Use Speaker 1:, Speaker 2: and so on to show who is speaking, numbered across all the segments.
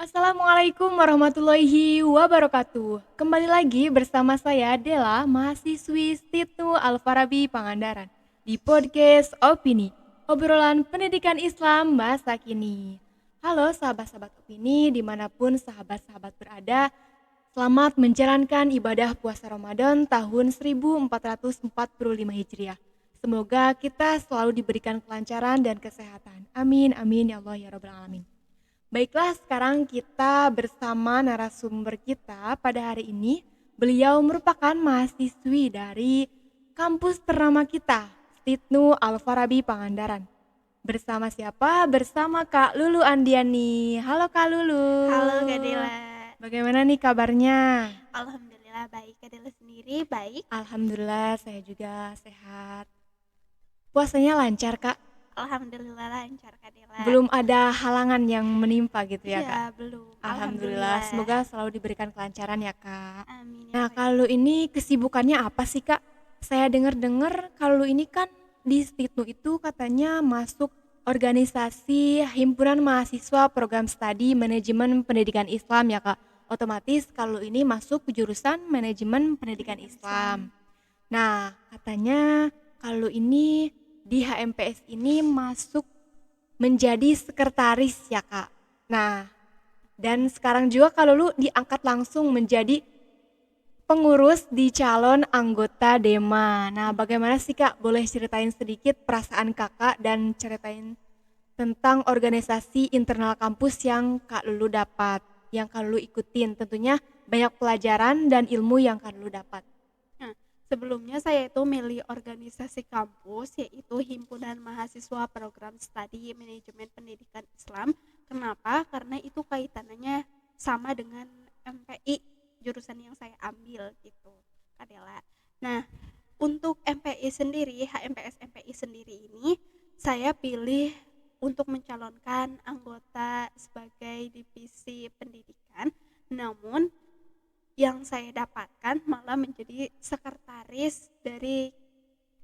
Speaker 1: Assalamualaikum warahmatullahi wabarakatuh. Kembali lagi bersama saya Dela, mahasiswi Stitnu Al-Farabi Pangandaran di podcast Opini, obrolan pendidikan Islam masa kini. Halo sahabat-sahabat Opini dimanapun sahabat-sahabat berada, selamat menjalankan ibadah puasa Ramadan tahun 1445 Hijriah. Semoga kita selalu diberikan kelancaran dan kesehatan. Amin, amin ya Allah ya Rabbal Alamin. Baiklah, sekarang kita bersama narasumber kita pada hari ini. Beliau merupakan mahasiswi dari kampus ternama kita, Stitnu Al-Farabi Pangandaran. Bersama siapa? Bersama Kak Lulu Andiani. Halo Kak Lulu.
Speaker 2: Halo Kak Dela.
Speaker 1: Bagaimana nih kabarnya?
Speaker 2: Alhamdulillah baik. Kak Dela sendiri baik?
Speaker 1: Alhamdulillah saya juga sehat. Puasanya lancar Kak?
Speaker 2: Alhamdulillah lancar Kak Dela.
Speaker 1: Belum ada halangan yang menimpa gitu ya Kak?
Speaker 2: Iya belum.
Speaker 1: Alhamdulillah, semoga selalu diberikan kelancaran ya Kak.
Speaker 2: Amin.
Speaker 1: Nah kalau ini kesibukannya apa sih Kak? Saya dengar kalau ini kan di Stitnu itu katanya masuk organisasi Himpunan Mahasiswa Program Studi Manajemen Pendidikan Islam ya Kak. Otomatis kalau ini masuk ke jurusan Manajemen Pendidikan Islam. Nah katanya kalau ini di HMPS ini masuk menjadi sekretaris ya Kak. Nah, dan sekarang juga kalau lu diangkat langsung menjadi pengurus di calon anggota DEMA. Nah, bagaimana sih Kak? Boleh ceritain sedikit perasaan Kakak dan ceritain tentang organisasi internal kampus yang Kak Lulu dapat, yang Kak Lulu ikutin. Tentunya banyak pelajaran dan ilmu yang Kak Lulu dapat.
Speaker 2: Nah, sebelumnya saya itu milih organisasi kampus yaitu Himpunan Mahasiswa Program Studi Manajemen Pendidikan Islam. Kenapa? Karena itu kaitannya sama dengan MPI, jurusan yang saya ambil gitu, Kadela. Nah, untuk MPI sendiri, HMPS MPI sendiri ini saya pilih untuk mencalonkan anggota sebagai divisi pendidikan. Namun yang saya dapatkan malah menjadi sekretaris dari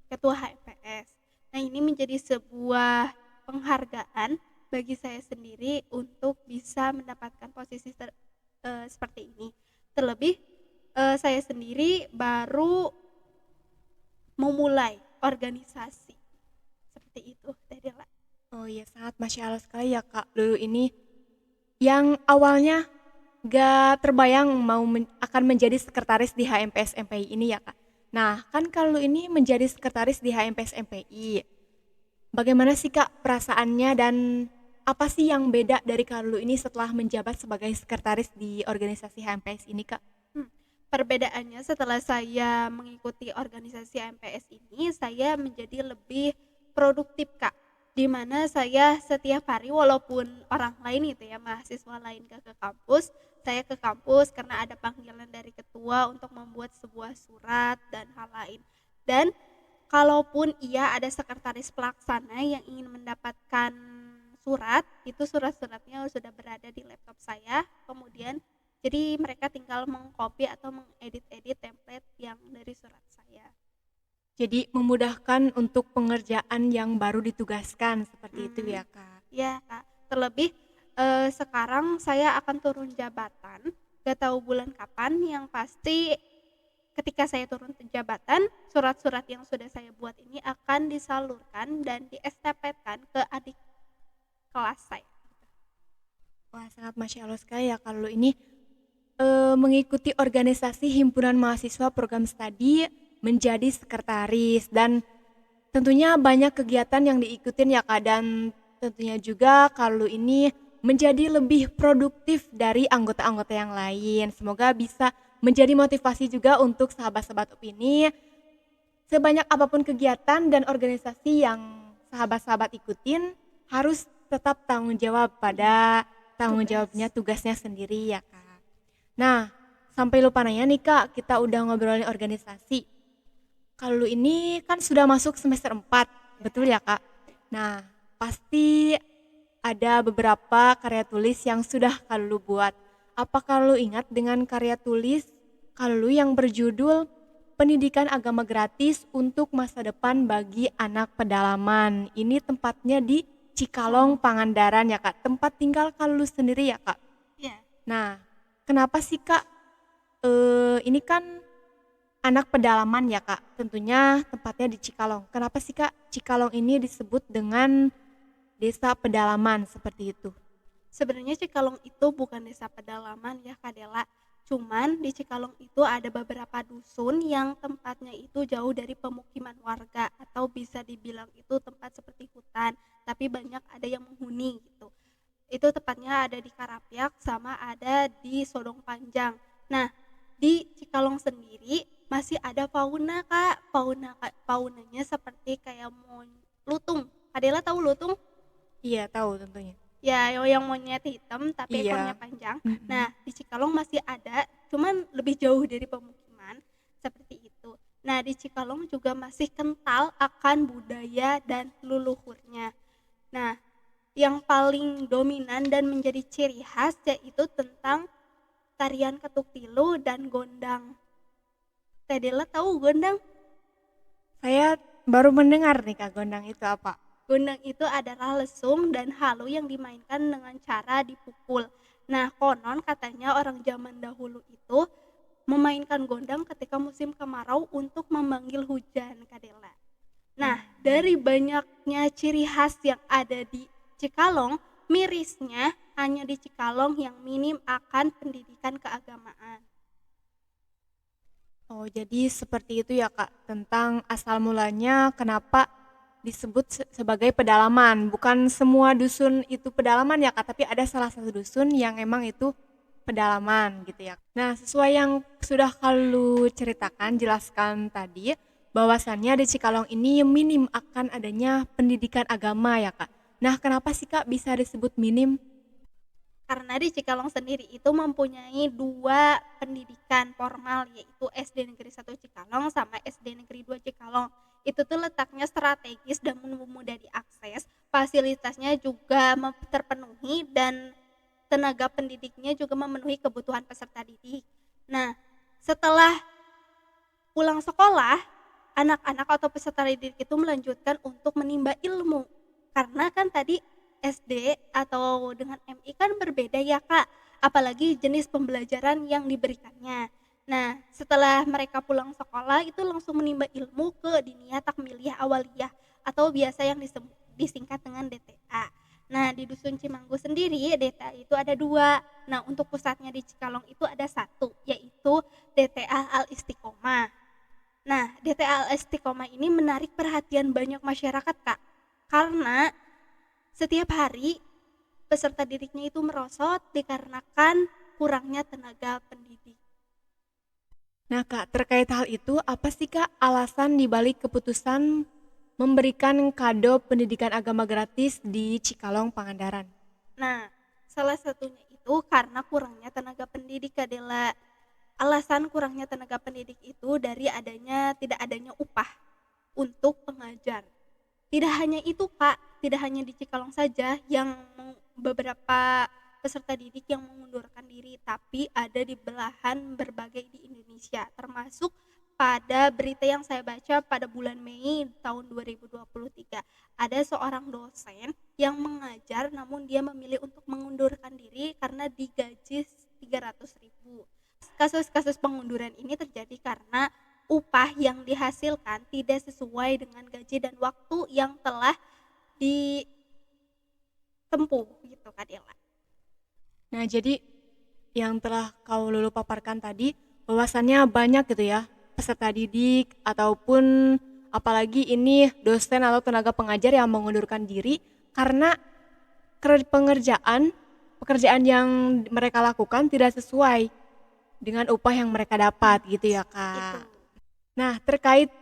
Speaker 2: ketua HMPS. Nah, ini menjadi sebuah penghargaan bagi saya sendiri untuk bisa mendapatkan posisi seperti ini. Terlebih saya sendiri baru memulai organisasi seperti itu, Tedela.
Speaker 1: Oh iya, sangat Masya Allah sekali ya Kak Lulu ini yang awalnya gak terbayang akan menjadi sekretaris di HMPS MPI ini ya Kak. Nah kan kalau ini menjadi sekretaris di HMPS MPI, bagaimana sih Kak perasaannya dan apa sih yang beda dari Kak Lulu ini setelah menjabat sebagai sekretaris di organisasi HMPS ini Kak?
Speaker 2: Perbedaannya setelah saya mengikuti organisasi HMPS ini, saya menjadi lebih produktif Kak. Di mana saya setiap hari walaupun orang lain itu ya, mahasiswa lain ke kampus, saya ke kampus karena ada panggilan dari ketua untuk membuat sebuah surat dan hal lain. Dan kalaupun ia ada sekretaris pelaksana yang ingin mendapatkan surat, itu surat-suratnya sudah berada di laptop saya. Kemudian jadi mereka tinggal mengcopy atau mengedit-edit template yang dari surat saya.
Speaker 1: Jadi memudahkan untuk pengerjaan yang baru ditugaskan seperti itu ya Kak?
Speaker 2: Ya Kak, terlebih sekarang saya akan turun jabatan, gak tahu bulan kapan, yang pasti ketika saya turun jabatan, surat-surat yang sudah saya buat ini akan disalurkan dan diestafetkan ke adik kelas saya.
Speaker 1: Wah sangat Masya Allah sekali ya kalau ini mengikuti organisasi Himpunan Mahasiswa Program Studi menjadi sekretaris dan tentunya banyak kegiatan yang diikutin ya Kak, dan tentunya juga kalau ini menjadi lebih produktif dari anggota-anggota yang lain. Semoga bisa menjadi motivasi juga untuk sahabat-sahabat Opini. Sebanyak apapun kegiatan dan organisasi yang sahabat-sahabat ikutin, harus tetap tanggung jawab pada tanggung jawabnya, tugasnya sendiri ya Kak. Nah, sampai lupa nanya nih Kak, kita udah ngobrolin organisasi. Kalau ini kan sudah masuk semester 4, betul ya Kak? Nah, pasti ada beberapa karya tulis yang sudah Kalu buat. Apa Kalu ingat dengan karya tulis Kalu yang berjudul Pendidikan Agama Gratis untuk Masa Depan bagi Anak Pedalaman? Ini tempatnya di Cikalong, Pangandaran ya Kak, tempat tinggal Kalu sendiri ya Kak?
Speaker 2: Ya,
Speaker 1: Nah, kenapa sih Kak, ini kan anak pedalaman ya Kak, tentunya tempatnya di Cikalong. Kenapa sih Kak Cikalong ini disebut dengan desa pedalaman seperti itu?
Speaker 2: Sebenarnya Cikalong itu bukan desa pedalaman ya Kak Dela. Cuman di Cikalong itu ada beberapa dusun yang tempatnya itu jauh dari pemukiman warga atau bisa dibilang itu tempat seperti hutan, tapi banyak ada yang menghuni gitu. Itu tepatnya ada di Karapyak sama ada di Sodong Panjang. Nah, di Cikalong sendiri masih ada fauna Kak. Faunanya seperti kayak lutung. Adela tahu lutung?
Speaker 1: Iya tahu tentunya.
Speaker 2: Ya, yang monyet hitam tapi ekornya
Speaker 1: Iya,
Speaker 2: panjang. Nah,
Speaker 1: mhm.
Speaker 2: di Cikalong masih ada, cuman lebih jauh dari pemukiman, seperti itu. Nah, di Cikalong juga masih kental akan budaya dan leluhurnya. Nah, yang paling dominan dan menjadi ciri khas yaitu tentang tarian ketuk tilu dan gondang. Tadela tahu gondang?
Speaker 1: Saya baru mendengar nih Kak, gondang itu apa?
Speaker 2: Gondang itu adalah lesung dan halu yang dimainkan dengan cara dipukul. Nah, konon katanya orang zaman dahulu itu memainkan gondang ketika musim kemarau untuk memanggil hujan, Kadela. Nah, dari banyaknya ciri khas yang ada di Cikalong, mirisnya hanya di Cikalong yang minim akan pendidikan keagamaan.
Speaker 1: Oh, jadi seperti itu ya Kak, tentang asal mulanya kenapa disebut sebagai pedalaman. Bukan semua dusun itu pedalaman ya Kak, tapi ada salah satu dusun yang emang itu pedalaman gitu ya. Nah, sesuai yang sudah kalau ceritakan, jelaskan tadi, bahwasannya di Cikalong ini minim akan adanya pendidikan agama ya Kak. Nah, kenapa sih Kak bisa disebut minim?
Speaker 2: Karena di Cikalong sendiri itu mempunyai dua pendidikan formal yaitu SD Negeri 1 Cikalong sama SD Negeri 2 Cikalong. Itu tuh letaknya strategis dan mudah diakses, fasilitasnya juga terpenuhi dan tenaga pendidiknya juga memenuhi kebutuhan peserta didik. Nah, setelah pulang sekolah, anak-anak atau peserta didik itu melanjutkan untuk menimba ilmu. Karena kan tadi SD atau dengan MI kan berbeda ya Kak, apalagi jenis pembelajaran yang diberikannya. Nah, setelah mereka pulang sekolah itu langsung menimba ilmu ke Diniyah Takmiliyah Awaliyah atau biasa yang disingkat dengan DTA. Nah, di Dusun Cimanggu sendiri DTA itu ada dua. Nah, untuk pusatnya di Cikalong itu ada satu, yaitu DTA Al Istiqomah. Nah, DTA Al Istiqomah ini menarik perhatian banyak masyarakat, Kak. Karena setiap hari peserta didiknya itu merosot dikarenakan kurangnya tenaga pendidik.
Speaker 1: Nah Kak, terkait hal itu, apa sih Kak alasan dibalik keputusan memberikan kado pendidikan agama gratis di Cikalong, Pangandaran?
Speaker 2: Nah, salah satunya itu karena kurangnya tenaga pendidik adalah alasan kurangnya tenaga pendidik itu dari tidak adanya upah untuk pengajar. Tidak hanya itu Kak, tidak hanya di Cikalong saja yang beberapa peserta didik yang mengundurkan diri, tapi ada di belahan berbagai di Indonesia, termasuk pada berita yang saya baca pada bulan Mei tahun 2023. Ada seorang dosen yang mengajar namun dia memilih untuk mengundurkan diri karena digaji 300.000. Kasus-kasus pengunduran ini terjadi karena upah yang dihasilkan tidak sesuai dengan gaji dan waktu yang telah ditempuh gitu Kak Dela.
Speaker 1: Nah jadi yang telah kau lulu paparkan tadi, bahwasannya banyak gitu ya, peserta didik ataupun apalagi ini dosen atau tenaga pengajar yang mengundurkan diri karena pekerjaan yang mereka lakukan tidak sesuai dengan upah yang mereka dapat gitu ya
Speaker 2: Itu.
Speaker 1: Kak. Nah, terkait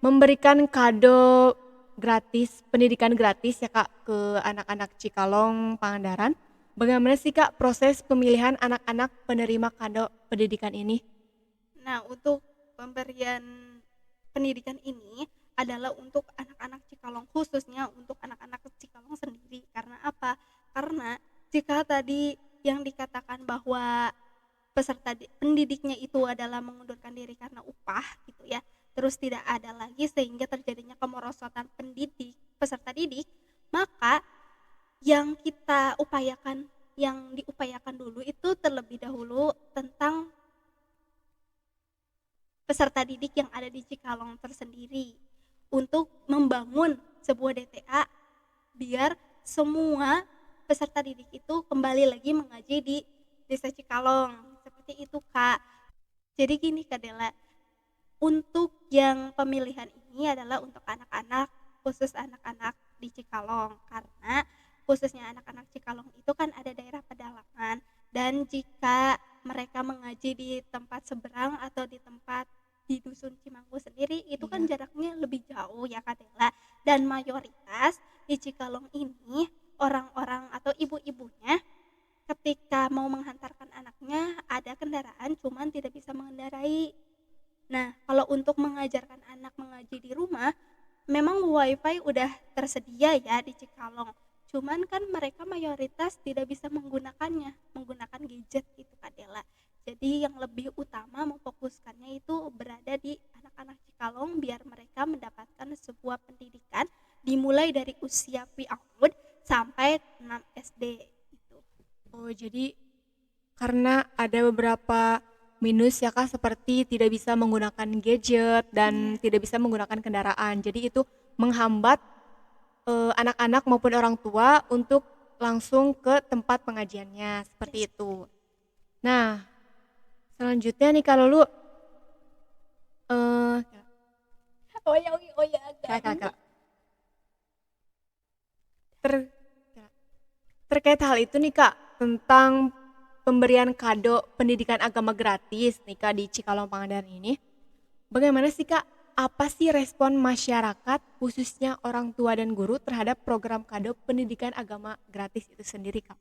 Speaker 1: memberikan kado gratis, pendidikan gratis ya Kak ke anak-anak Cikalong, Pangandaran. Bagaimana sih Kak proses pemilihan anak-anak penerima kado pendidikan ini?
Speaker 2: Nah, untuk pemberian pendidikan ini adalah untuk anak-anak Cikalong, khususnya untuk anak-anak Cikalong sendiri. Karena apa? Karena jika tadi yang dikatakan bahwa pendidiknya itu adalah mengundurkan diri karena upah gitu ya, terus tidak ada lagi sehingga terjadinya kemerosotan peserta didik, maka yang kita upayakan, yang diupayakan dulu itu terlebih dahulu tentang peserta didik yang ada di Cikalong tersendiri untuk membangun sebuah DTA biar semua peserta didik itu kembali lagi mengaji di Desa Cikalong. Seperti itu, Kak. Jadi gini, Kak Dela, untuk yang pemilihan ini adalah untuk anak-anak, khusus anak-anak di Cikalong, karena khususnya anak-anak Cikalong itu kan ada daerah pedalaman, dan jika mereka mengaji di tempat seberang atau di tempat di dusun Cimanggu sendiri itu kan jaraknya lebih jauh ya Kak Dela, dan mayoritas di Cikalong ini orang-orang atau ibu-ibunya ketika mau menghantarkan anaknya ada kendaraan cuman tidak bisa mengendarai. Nah, kalau untuk mengajarkan anak mengaji di rumah, memang wifi udah tersedia ya di Cikalong. Cuman kan mereka mayoritas tidak bisa menggunakannya, menggunakan gadget gitu Kak Dela. Jadi yang lebih utama memfokuskannya itu berada di anak-anak Cikalong biar mereka mendapatkan sebuah pendidikan dimulai dari usia pre-AUD sampai 6 SD gitu.
Speaker 1: Oh, jadi karena ada beberapa minus ya Kak, seperti tidak bisa menggunakan gadget dan tidak bisa menggunakan kendaraan. Jadi itu menghambat anak-anak maupun orang tua untuk langsung ke tempat pengajiannya, seperti itu. Nah, selanjutnya nih kalau lu Kak, terkait hal itu nih Kak, tentang pemberian kado pendidikan agama gratis nih Kak di Cikalong Pangandaran ini. Bagaimana sih Kak, apa sih respon masyarakat khususnya orang tua dan guru terhadap program kado pendidikan agama gratis itu sendiri Kak?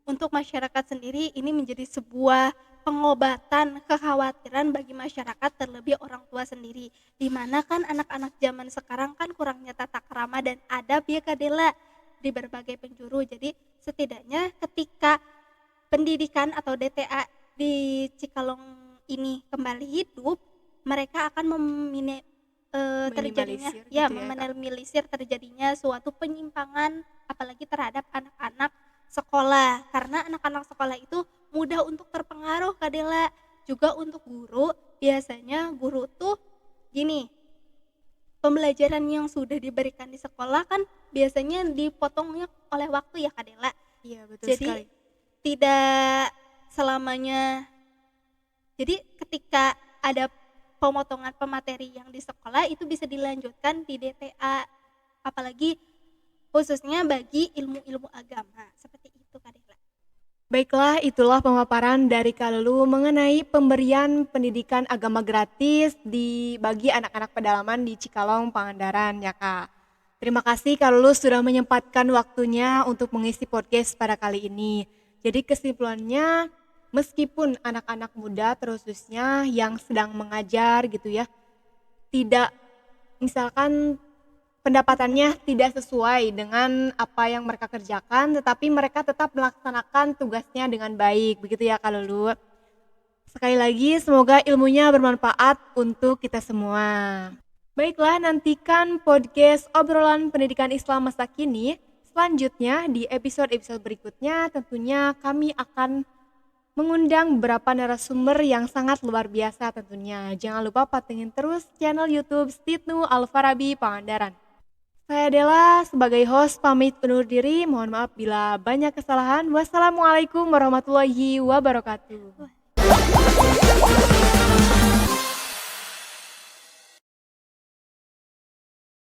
Speaker 2: Untuk masyarakat sendiri ini menjadi sebuah pengobatan kekhawatiran bagi masyarakat, terlebih orang tua sendiri, dimana kan anak-anak zaman sekarang kan kurangnya tata krama dan adab ya Kak Dela di berbagai penjuru. Jadi setidaknya ketika pendidikan atau DTA di Cikalong ini kembali hidup, mereka akan terjadinya
Speaker 1: Minimalisir
Speaker 2: ya
Speaker 1: gitu ya, Kak?
Speaker 2: meminimalisir terjadinya suatu penyimpangan apalagi terhadap anak-anak sekolah, karena anak-anak sekolah itu mudah untuk terpengaruh Kak Dela. Juga untuk guru, biasanya guru tuh gini, pembelajaran yang sudah diberikan di sekolah kan biasanya dipotongnya oleh waktu ya Kak Dela.
Speaker 1: Iya, betul
Speaker 2: Jadi
Speaker 1: sekali.
Speaker 2: tidak selamanya, jadi ketika ada pemotongan pemateri yang di sekolah itu bisa dilanjutkan di DTA, apalagi khususnya bagi ilmu-ilmu agama, seperti itu Kak Dela.
Speaker 1: Baiklah, itulah pemaparan dari Kak Lulu mengenai pemberian pendidikan agama gratis bagi anak-anak pedalaman di Cikalong Pangandaran ya Kak. Terima kasih Kak Lulu sudah menyempatkan waktunya untuk mengisi podcast pada kali ini. Jadi kesimpulannya, meskipun anak-anak muda terkhususnya yang sedang mengajar gitu ya, tidak misalkan pendapatannya tidak sesuai dengan apa yang mereka kerjakan, tetapi mereka tetap melaksanakan tugasnya dengan baik, begitu ya Kak Lulu. Sekali lagi semoga ilmunya bermanfaat untuk kita semua. Baiklah, nantikan podcast obrolan pendidikan Islam masa kini. Selanjutnya di episode-episode berikutnya tentunya kami akan mengundang beberapa narasumber yang sangat luar biasa tentunya. Jangan lupa pantengin terus channel YouTube Stitnu Al-Farabi Pangandaran. Saya Dela sebagai host pamit undur diri. Mohon maaf bila banyak kesalahan. Wassalamualaikum warahmatullahi wabarakatuh.